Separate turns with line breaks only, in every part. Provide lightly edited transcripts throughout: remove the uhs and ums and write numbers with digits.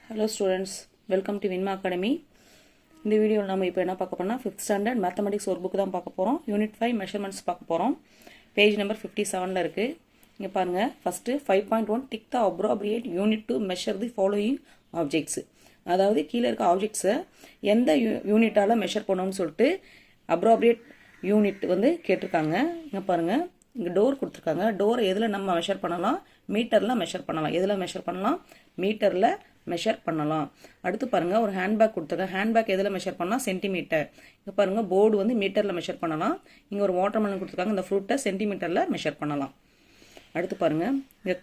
Hello students, welcome to Vinma Academy. இந்த வீடியோவில் நம்ம இப்போ என்ன பார்க்க போறோம்னா 5th ஸ்டாண்டர்ட் மேத்தமெட்டிக்ஸ் ஒரு புக் தான் பார்க்க போறோம். யூனிட் 5 மெஷர்மெண்ட்ஸ் பார்க்க போறோம். பேஜ் நம்பர் 57ல இருக்கு. இங்க பாருங்க first 5.1 tick the appropriate unit to measure the following objects. அதாவது கீழ இருக்க ஆப்ஜெக்ட்ஸை எந்த யூனிட்டால மெஷர் பண்ணணும்னு சொல்லிட்டு appropriate யூனிட் வந்து கேட்டிருக்காங்க. இங்க பாருங்க இங்க டோர் கொடுத்திருக்காங்க. டோரை எதுல நம்ம மெஷர் பண்ணலாம்? மீட்டர்ல மெஷர் பண்ணலாம். எதுல மெஷர் பண்ணலாம்? மீட்டர்ல மெஷர் பண்ணலாம். அடுத்து பாருங்க ஒரு ஹேண்ட்பேக் கொடுத்திருக்காங்க. ஹேண்ட்பேக் எதுல மெஷர் பண்ணலாம்? சென்டிமீட்டர். இங்க பாருங்க போர்டு வந்து மீட்டர்ல மெஷர் பண்ணலாம். இங்க ஒரு வாட்டர்மெலன் கொடுத்திருக்காங்க. இந்த ஃப்ரூட்டை சென்டிமீட்டர்ல மெஷர் பண்ணலாம். அடுத்து பாருங்க இங்க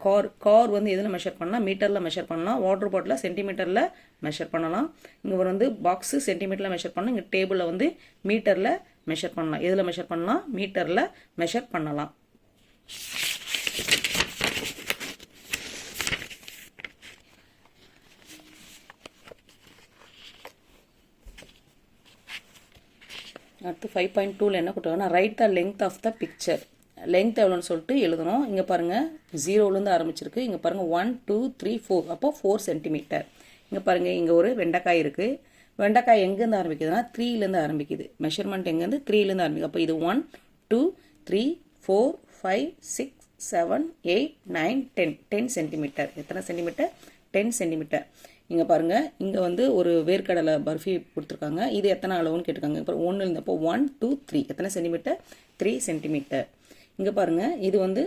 கார் வந்து எதுல மெஷர் பண்ணலாம்? மீட்டர்ல மெஷர் பண்ணலாம். வாட்டர் பாட்டில சென்டிமீட்டர்ல மெஷர் பண்ணலாம். இங்க வந்து பாக்ஸ் சென்டிமீட்டர்ல மெஷர் பண்ணலாம். இங்க டேபிள்ல வந்து மீட்டர்ல மெஷர் பண்ணலாம். எதுல மெஷர் பண்ணலாம்? மீட்டர்ல மெஷர் பண்ணலாம். அடுத்து 5.2ல என்ன கொடுத்தாங்கன்னா write the length of the picture. Length எவ்வளோன்னு சொல்லிட்டு எழுதணும். இங்கே பாருங்கள் 0லேருந்து ஆரம்பிச்சிருக்கு. இங்கே பாருங்கள் 1 2 3 4 அப்போ 4 சென்டிமீட்டர். இங்கே பாருங்கள் இங்கே ஒரு வெண்டைக்காய் இருக்குது. வெண்டைக்காய் எங்கேருந்து ஆரம்பிக்குதுன்னா 3லேருந்து ஆரம்பிக்குது. மெஷர்மெண்ட் எங்கேருந்து 3லேருந்து ஆரம்பிக்குது. அப்போ இது 1 2 3 4 5 6 7 8 9 10 10 சென்டிமீட்டர். எத்தனை சென்டிமீட்டர்? 10 சென்டிமீட்டர். இங்கே பாருங்கள் இங்கே வந்து ஒரு வேர்க்கடலை பர்ஃபி கொடுத்துருக்காங்க. இது எத்தனை அளவுன்னு கேட்டிருக்காங்க. இப்போ 1 இருந்தப்போ 1 2 3 எத்தனை சென்டிமீட்டர்? 3 சென்டிமீட்டர். இங்கே பாருங்கள் இது வந்து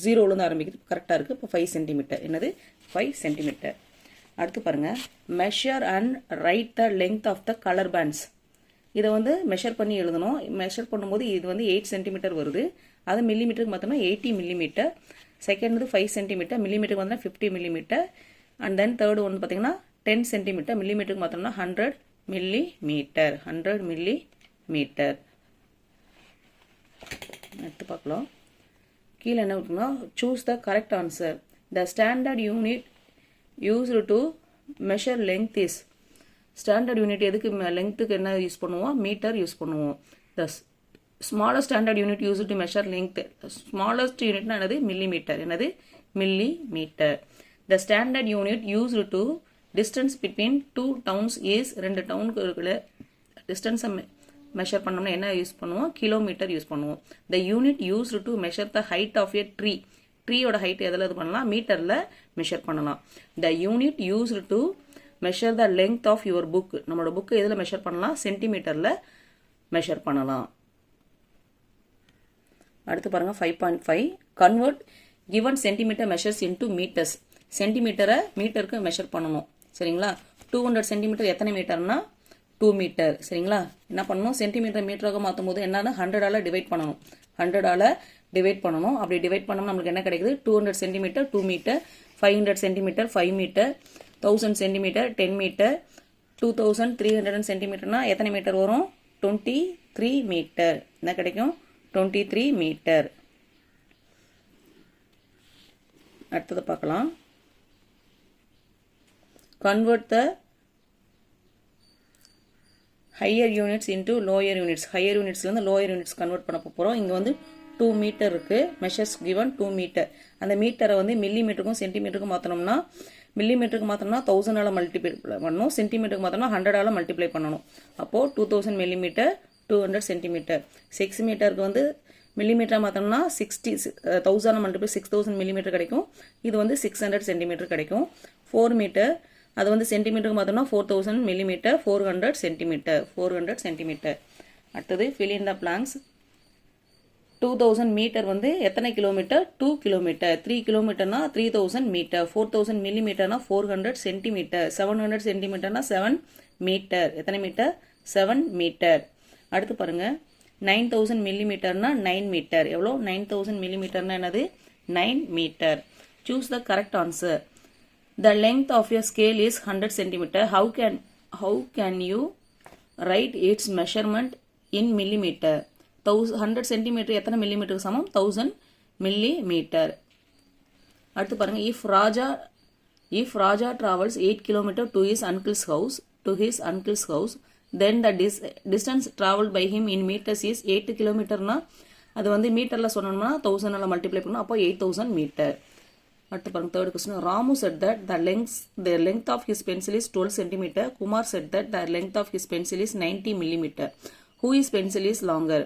0லேருந்து ஆரம்பிக்குது. கரெக்டாக இருக்குது. இப்போ 5 சென்டிமீட்டர். என்னது? 5 சென்டிமீட்டர். அடுத்து பாருங்கள் measure and write the length of the colour bands. இதை வந்து மெஷர் பண்ணி எழுதணும். மெஷர் பண்ணும்போது இது வந்து 8 சென்டிமீட்டர் வருது. அது மில்லிமீட்டருக்கு பார்த்தோம்னா 80 மில்லிமீட்டர். செகண்ட் வந்து 5 சென்டிமீட்டர். மில்லிமீட்டருக்கு பார்த்தோம்னா 50 மில்லிமீட்டர். அண்ட் தென் தேர்டு ஒன்று பார்த்தீங்கன்னா 10 சென்டிமீட்டர். மில்லிமீட்டருக்கு பார்த்தோம்னா 100 மில்லிமீட்டர். 100 மில்லிமீட்டர். எடுத்து பார்க்கலாம். கீழே என்ன இருக்குன்னா choose the correct answer. The standard unit used to measure length is. Standard unit எதுக்கு லெங்த்துக்கு என்ன யூஸ் பண்ணுவோம்? மீட்டர் யூஸ் பண்ணுவோம். The smallest standard unit use to measure length. Smallest யூனிட்னா என்னது? மில்லிமீட்டர். என்னது? Millimetre. The standard unit used to distance between two towns is ரெண்டு டவுனுக்கு இருக்கிற டிஸ்டன்ஸை மெஷர் பண்ணோம்னா என்ன யூஸ் பண்ணுவோம்? கிலோமீட்டர் யூஸ் பண்ணுவோம். The unit used to measure the height of a tree. ட்ரீயோட ஹைட் எதில் இது பண்ணலாம்? மீட்டரில் மெஷர் பண்ணலாம். The unit used to measure the length of your book. நம்மளோட புக்கு எதில் மெஷர் பண்ணலாம்? சென்டிமீட்டரில் மெஷர் பண்ணலாம். அடுத்து பாருங்க 5.5 convert given centimeter measures into meters. சென்டிமீட்டரை மீட்டருக்கு மெஷர் பண்ணணும். சரிங்களா? 200 சென்டிமீட்டர் எத்தனை மீட்டர்னா 2 மீட்டர். சரிங்களா? என்ன பண்ணணும்? சென்டிமீட்டர் மீட்டராக மாற்றும் போது என்னன்னா 100ஆல் டிவைட் பண்ணணும். 100ஆல் டிவைட் பண்ணணும். அப்படி டிவைட் பண்ணோம்னா நம்மளுக்கு என்ன கிடைக்குது? 200 centimetre 2 metre, 500 centimetre 5 metre, 1000 centimetre 10 metre, 2300 சென்டிமீட்டர்னா எத்தனை மீட்டர் வரும்? 23 மீட்டர். என்ன கிடைக்கும்? 23 மீட்டர். அடுத்தது பார்க்கலாம். Convert the higher units into lower units. higher units வந்து lower units convert பண்ண போகிறோம். இங்கே வந்து 2 மீட்டர் இருக்குது. Measures given 2 metre. அந்த மீட்டரை வந்து மில்லிமீட்டருக்கும் சென்டிமீட்டருக்கும் மாற்றணும்னா மில்லிமீட்டருக்கு மாற்றணும்னா 1000ஆல் மல்டிப்ளை பண்ணணும். சென்டிமீட்டருக்கு மாற்றணும்னா 100ஆல் மல்டிப்ளை பண்ணணும். அப்போது 2000 மில்லிமீட்டர் 200 சென்டிமீட்டர். 6 மீட்டருக்கு வந்து மில்லிமீட்டர் மாற்றணும்னா 1000 மல்டிப்ளை 6000 மில்லிமீட்டர் கிடைக்கும். இது வந்து 600 சென்டிமீட்டர் கிடைக்கும். 4 மீட்டர் அது வந்து சென்டிமீட்டருக்கு மாற்றோம்னா 4000 மில்லிமீட்டர் 400 சென்டிமீட்டர். 400 சென்டிமீட்டர். அடுத்தது fill in the blanks. 2000 metre வந்து எத்தனை கிலோமீட்டர்? 2 கிலோமீட்டர். 3 கிலோமீட்டர்னா 3000 மீட்டர். 4000 மில்லிமீட்டர்னா 400 சென்டிமீட்டர். 700 சென்டிமீட்டர்னா 7 மீட்டர். எத்தனை மீட்டர்? 7 மீட்டர். அடுத்து பாருங்க 9000 மில்லிமீட்டர்னா 9 மீட்டர். எவ்வளோ? 9000 மில்லிமீட்டர்னா என்னது? 9 metre. Choose the correct answer. The length of your scale is 100 centimeter. How can you write its measurement in millimeter? 100 centimeter எத்தனை மில்லிமீட்டருக்கு சமம்? 1000 மில்லிமீட்டர். அடுத்து பாருங்க if Raja travels 8 kilometer to his uncle's house, then the distance traveled by him in meters is 8 kilometer. அது வந்து மீட்டர்ல சொன்னோம்னா 1000ஆல் multiply பண்ணணும். அப்போ 8000 metre. அடுத்து பாருங்க third question. Ramu said that the length of his pencil is 12 cm. Kumar said that the length of his pencil is 90 mm. Whose pencil is longer?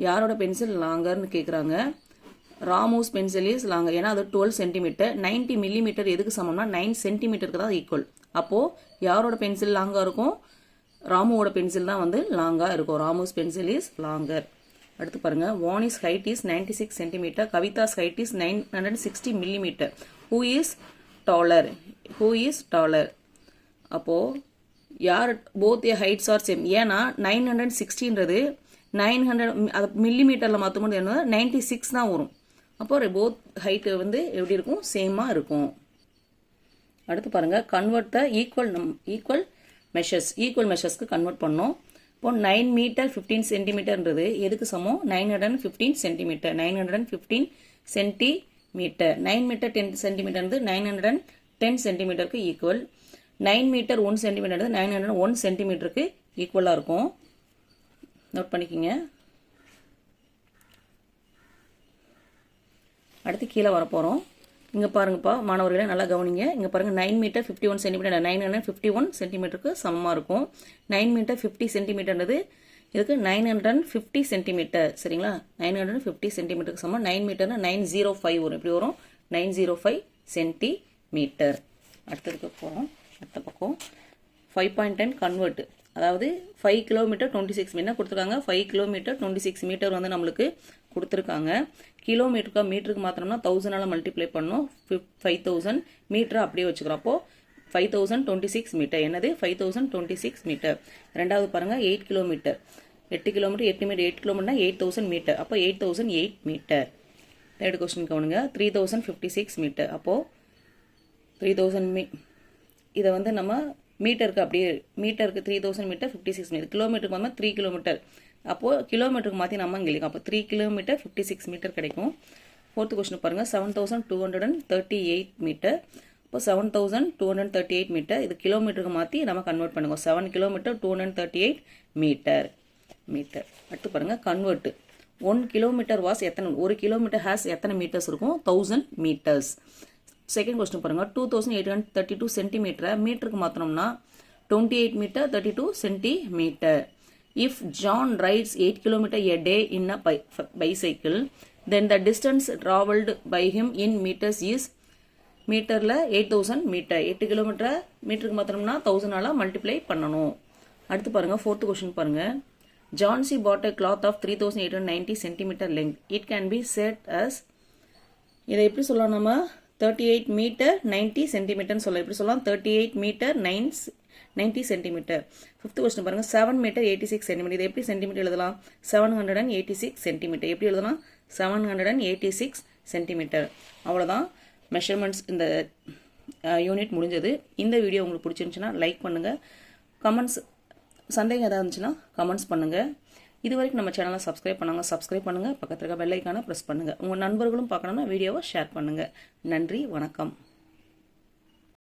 யாரோட pencil லாங்கர்னு கேட்குறாங்க. ராமூஸ் pencil is longer. ஏன்னா அது 12 centimetre. 90 millimetre எதுக்கு சமம்னா 9 சென்டிமீட்டருக்கு தான் equal. அப்போது யாரோட pencil லாங்காக இருக்கும்? ராமுவோட பென்சில் தான் வந்து லாங்காக இருக்கும். Ramu's pencil is longer. அடுத்து பாருங்க. Vani's height is 96 centimetre. Kavitha's height is 960 millimetre. Who is taller? அப்போது யார் both a heights are same. ஏன்னா 960ன்றது 900 அது மில்லிமீட்டரில் மாற்றும்போது என்ன 96 தான் வரும். அப்போ போத் ஹைட்டு வந்து எப்படி இருக்கும்? சேமாக இருக்கும். அடுத்து பாருங்கள். கன்வெர்ட் த ஈக்குவல் மெஷர்ஸ்க்கு கன்வெர்ட் பண்ணோம். இப்போ 9 மீட்டர் 15 சென்டிமீட்டர்ன்றது எதுக்கு சமம்? 915 சென்டிமீட்டர். 915 சென்டிமீட்டர். 9 மீட்டர் 10 சென்டிமீட்டர் 910 சென்டிமீட்டருக்கு ஈக்குவல். 9 மீட்டர் 1 சென்டிமீட்டர் 901 சென்டிமீட்டருக்கு ஈக்குவலாக இருக்கும். நோட் பண்ணிக்கிங்க. அடுத்து கீழே வரப்போகிறோம். இங்கே பாருங்கப்பா மாணவர்களே, நல்லா கவனிங்க. இங்கே பாருங்கள். 9 மீட்டர் 51 சென்டிமீட்டர் 951 சென்டிமீட்டருக்கு சமமாக இருக்கும். 9 மீட்டர் 50 சென்டிமீட்டர்ன்றது இதுக்கு 950 சென்டிமீட்டர். சரிங்களா? 950 சென்டிமீட்டருக்கு சமம். 9 மீட்டர்னா 905 வரும். எப்படி வரும்? 905 சென்டிமீட்டர். அடுத்ததுக்கு போகிறோம். அடுத்த பக்கம் 5.10 கன்வெர்ட். அதாவது 5 கிலோமீட்டர் 26 மீட்டர் கொடுத்துருக்காங்க. 5 கிலோமீட்டர் 26 மீட்டர் வந்து நம்மளுக்கு கொடுத்துருக்காங்க. மீட்டருக்கு மாத்திரம்னா 1000 மல்டிப்ளை பண்ணோம். 5000 மீட்டரை அப்படியே வச்சுக்கிறோம். அப்போ 5026 மீட்டர். என்னது? 5026 மீட்டர். ரெண்டாவது பாருங்க. 8 கிலோமீட்டர் 8 கிலோமீட்டர்னா 8000 மீட்டர். அப்போ 8008 மீட்டர். தேர்ட் கொஸ்டின் கவனிங்க. 3056 மீட்டர். அப்போது 3000 இதை வந்து நம்ம மீட்டருக்கு அப்படியே மீட்டருக்கு 3000 மீட்டர் 56 மீட்டர். கிலோமீட்டருக்கு வந்து 3 கிலோமீட்டர். அப்போது கிலோமீட்டருக்கு மாற்றி நம்ம இங்கே அப்போ 3 கிலோமீட்டர் 56 மீட்டர் கிடைக்கும். ஃபோர்த்து கொஸ்டின் பாருங்கள். 7238 மீட்டர். இப்போ 7238 மீட்டர். இது கிலோமீட்டருக்கு மாற்றி நம்ம கன்வெர்ட் பண்ணுவோம். 7 கிலோமீட்டர் 238 மீட்டர். அடுத்து பாருங்கள். கன்வெர்ட் 1 கிலோமீட்டர் வாஸ் எத்தனை? 1 கிலோமீட்டர் ஹேஸ் எத்தனை மீட்டர்ஸ் இருக்கும்? 1000 மீட்டர்ஸ். செகண்ட் கொஸ்டின் பாருங்கள். 2832 சென்டிமீட்டரை மீட்டருக்கு மாற்றினோம்னா 28 metre 32 centimetre. If John rides 8 km a day in a bicycle, then the distance traveled by him in meters is மீட்டரில் 8000 மீட்டர். 8 கிலோமீட்டரை மீட்டருக்கு மாற்றினோம்னா 1000 மல்டிப்ளை பண்ணணும். அடுத்து பாருங்கள். ஃபோர்த்து கொஸ்டின் பாருங்கள். John C. bought a cloth of 3890 centimeter length. It can be said as இதை எப்படி சொல்லலாம்? நம்ம 38 மீட்டர் 90 சென்டிமீட்டர்னு சொல்லலாம். எப்படி சொல்லலாம்? 38 மீட்டர் 90 சென்டிமீட்டர். ஃபிஃப்த் கொஸ்டின் பாருங்கள். 7 மீட்டர் 86 சென்டிமீட்டர். இது எப்படி சென்டிமீட்டர் எழுதலாம்? 786 சென்டிமீட்டர். எப்படி எழுதலாம்? 786 சென்டிமீட்டர். அவ்வளோதான் மெஷர்மெண்ட்ஸ். இந்த யூனிட் முடிஞ்சது. இந்த வீடியோ உங்களுக்கு பிடிச்சிருந்துச்சுன்னா லைக் பண்ணுங்கள். கமெண்ட்ஸ் சந்தேகம் ஏதாவது இருந்துச்சுன்னா கமெண்ட்ஸ் பண்ணுங்கள். இது வரைக்கும் நம்ம சேனலை சப்ஸ்கிரைப் பண்ணுங்கள். பக்கத்தில் இருக்க பெல் ஐக்கானை ப்ரெஸ் பண்ணுங்கள். உங்கள் நண்பர்களும் பார்க்கணுன்னா வீடியோவை ஷேர் பண்ணுங்கள். நன்றி, வணக்கம்.